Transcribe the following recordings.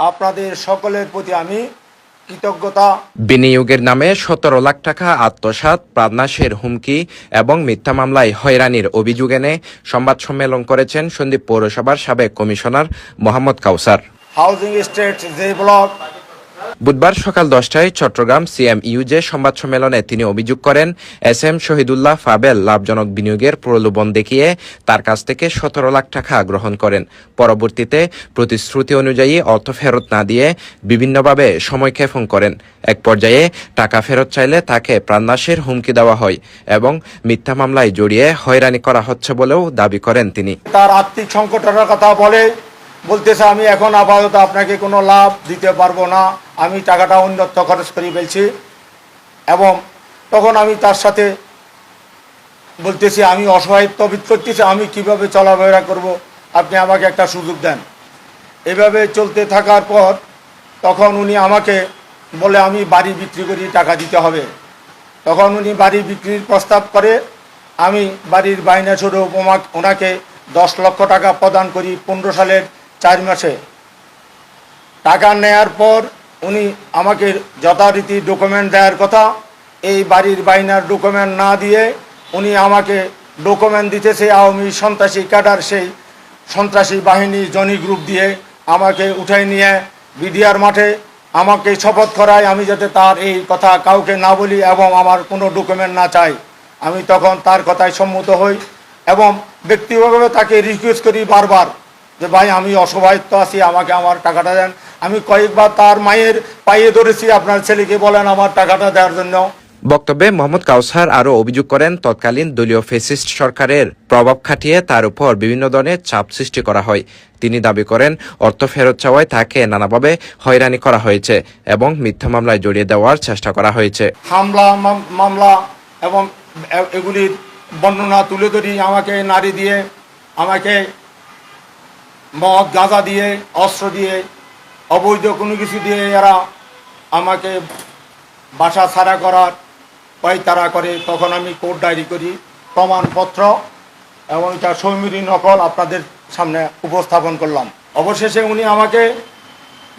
আপনাদের সকলের প্রতি আমি কৃতজ্ঞতা। বিনিয়োগের নামে ১৭ লাখ টাকা আত্মসাৎ, প্রাণনাশের হুমকি এবং মিথ্যা মামলায় হয়রানির অভিযোগ এনে সংবাদ সম্মেলন করেছেন সন্দ্বীপ পৌরসভার সাবেক কমিশনার মোহাম্মদ কাউসার। হাউজিং এস্টেট যে ব্লক। বুধবার সকাল 10টায় চট্টগ্রাম সিএমইউজে সংবাদ সম্মেলনে তিনি অভিযোগ করেন এসএম শহীদুল্লাহ ফাবেল লাভজনক বিনিয়োগের প্রলোভন দেখিয়ে তার কাছ থেকে ১৭ লাখ টাকা গ্রহণ করেন। পরবর্তীতে প্রতিশ্রুতি অনুযায়ী অর্থ ফেরত না দিয়ে বিভিন্নভাবে সময়ক্ষেপণ করেন। এক পর্যায়ে টাকা ফেরত চাইলে তাকে প্রাণনাশের হুমকি দেওয়া হয় এবং মিথ্যা মামলায় জড়িয়ে হয়রানি করা হচ্ছে বলেও দাবি করেন তিনি। তার আর্থিক সংকটের কথা বলতেছে আমি এখন আপাতত আপনাকে কোনো লাভ দিতে পারবো না, আমি টাকাটা অন্যত্র খরচ করে ফেলছি। এবং তখন আমি তার সাথে বলতেছি আমি অসহায়ত্ব বোধ করতেছি, আমি কিভাবে চলাফেরা করব, আপনি আমাকে একটা সুযোগ দেন। এভাবে চলতে থাকার পর তখন উনি আমাকে বলে আমি বাড়ি বিক্রি করি, টাকা দিতে হবে। তখন উনি বাড়ি বিক্রির প্রস্তাব করে, আমি বাড়ির বায়না স্বরূপ ওনাকে 10 লক্ষ টাকা প্রদান করি 15 সালের 4 মাসে। টাকা নেয়ার পর উনি আমাকে যথারীতি ডকুমেন্ট দেওয়ার কথা, এই বাড়ির বাইনার ডকুমেন্ট না দিয়ে উনি আমাকে ডকুমেন্ট দিতেছে আওয়ামী সন্ত্রাসী ক্যাডার, সেই সন্ত্রাসী বাহিনী জনি গ্রুপ দিয়ে আমাকে উঠাই নিয়ে বিডিআর মাঠে আমাকে শপথ করায় আমি যাতে তার এই কথা কাউকে না বলি এবং আমার কোনো ডকুমেন্ট না চাই। আমি তখন তার কথায় সম্মত হই এবং ব্যক্তিগতভাবে তাকে রিকোয়েস্ট করি বারবার যে ভাই আমি অসহায়ত্ব আছি, আমাকে আমার টাকাটা দেন। আমি কয়েকবার তার মায়ের পায়ে ধরেছি, আপনার ছেলেকে বলেন আমার টাকাটা দেওয়ার জন্য। বক্তব্যে মোহাম্মদ কাউসার আরও অভিযোগ করেন তৎকালীন দলীয় ফ্যাসিস্ট সরকারের প্রভাব খাটিয়ে তার উপর বিভিন্ন ধরনের চাপ সৃষ্টি করা হয়। তিনি দাবি করেন অর্থ ফেরত চাওয়ায় তাকে নানাভাবে হয়রানি করা হয়েছে এবং মিথ্যা মামলায় জড়িয়ে দেওয়ার চেষ্টা করা হয়েছে। হামলা মামলা এবং এগুলির বর্ণনা তুলে ধরি, আমাকে নারী দিয়ে, আমাকে মদ গাঁজা দিয়ে, অস্ত্র দিয়ে, অবৈধ কোনো কিছু দিয়ে এরা আমাকে বাসা ছাড়া করার পায়তারা করে। তখন আমি কোর্ট ডায়েরি করি, প্রমাণপত্র এবং এটা সৌমিরি নকল আপনাদের সামনে উপস্থাপন করলাম। অবশেষে উনি আমাকে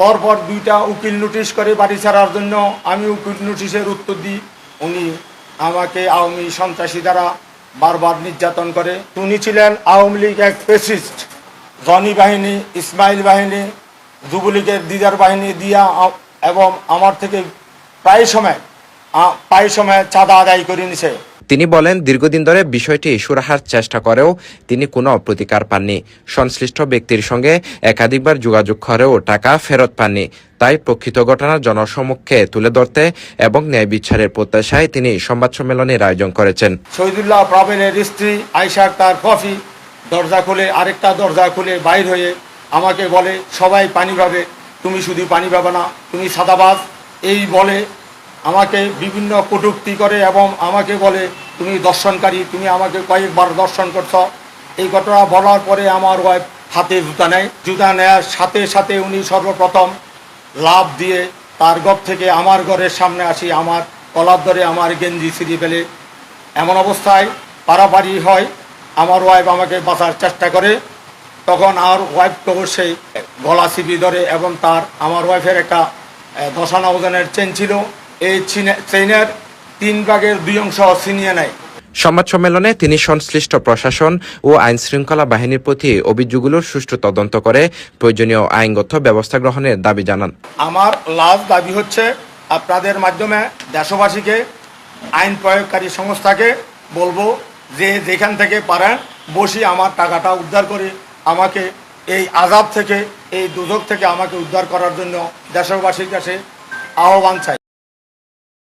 পরপর 2টা উকিল নোটিশ করে বাড়ি ছাড়ার জন্য। আমি উকিল নোটিশের উত্তর দিই, উনি আমাকে আওয়ামী সন্ত্রাসী দ্বারা বারবার নির্যাতন করে। উনি ছিলেন আওয়ামী লীগ এক ফ্যাসিস্ট, জনি বাহিনী, ইসমাইল বাহিনী, যুবলীগের দিদার বাহিনী দিয়া এবং আমার থেকে প্রায় সময় চাঁদা আদায় করে নিছে। তিনি বলেন দীর্ঘদিন ধরে বিষয়টি সুরাহার চেষ্টা করেও তিনি কোনো প্রতিকার পাননি। সংশ্লিষ্ট ব্যক্তির সঙ্গে একাধিকবার যোগাযোগ করেও টাকা ফেরত পাননি। তাই প্রকৃত ঘটনা জনসমক্ষে তুলে ধরতে এবং ন্যায় বিচারের প্রত্যাশায় তিনি সংবাদ সম্মেলনের আয়োজন করেছেন। শহীদুল্লাহ প্রবীণের স্ত্রী আয়েশা তার কফি দরজা খুলে আরেকটা দরজা খুলে বাইর হয়ে আমাকে বলে সবাই পানি পাবে, তুমি শুধু পানি পাবে না, তুমি সাদাবাজ, এই বলে আমাকে বিভিন্ন কটূক্তি করে এবং আমাকে বলে তুমি দর্শনকারী, তুমি আমাকে কয়েকবার দর্শন করছ। এই ঘটনা বলার পরে আমার ওয়াইফ হাতে জুতা নেয়। জুতা নেওয়ার সাথে সাথে উনি সর্বপ্রথম লাভ দিয়ে তার ঘর থেকে আমার ঘরের সামনে আসি, আমার কলার ধরে আমার গেঞ্জি ছিঁড়ে ফেলে। এমন অবস্থায় পারাপারি হয়, আমার ওয়াইফ আমাকে বাঁচার চেষ্টা করে। তখন আর ওয়াইফকে সেই গলা চিপি ধরে এবং আমার ওয়াইফের একটা 10 আনা ওজনের চেন ছিল, এই চেনের 3 ভাগের 2 অংশ ছিনিয়ে নেয়। সংবাদ সম্মেলনে তিনি সংশ্লিষ্ট প্রশাসন ও আইন শৃঙ্খলা বাহিনীর প্রতি অভিযোগগুলোর সুষ্ঠু তদন্ত করে প্রয়োজনীয় আইনগত ব্যবস্থা গ্রহণের দাবি জানান। আমার লাস্ট দাবি হচ্ছে আপনাদের মাধ্যমে দেশবাসীকে, আইন প্রয়োগকারী সংস্থাকে বলবো যে যেখান থেকে পারেন বসি আমার টাকাটা উদ্ধার করে আমাকে এই আযাব থেকে, এই দুর্যোগ থেকে আমাকে উদ্ধার করার জন্য দেশবাসীর কাছে আহ্বান চাই।